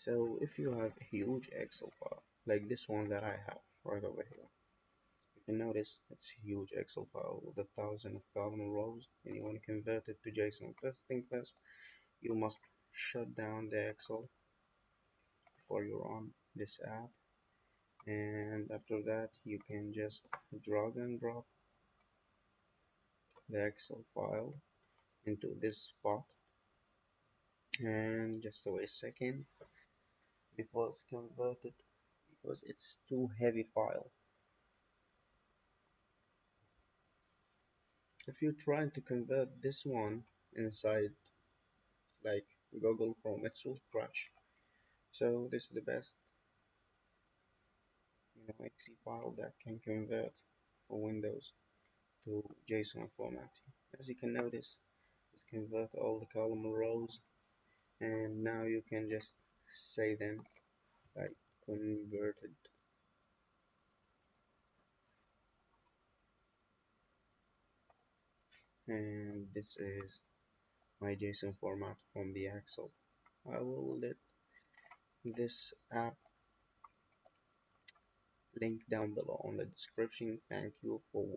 So if you have a huge Excel file, like this one that I have right over here, you can notice it's a huge Excel file with 1,000 of column rows, and you want to convert it to JSON. First thing first, you must shut down the Excel before you run this app, and after that you can just drag and drop the Excel file into this spot, and just wait a second before it's converted because it's too heavy file. If you're trying to convert this one inside like Google Chrome, it will crash. So this is the best exe file that can convert for Windows to JSON format. As you can notice, it's convert all the column rows, and now you can just say them like converted. And this is my JSON format from the Excel. I will let this app link down below on the description. Thank you for watching.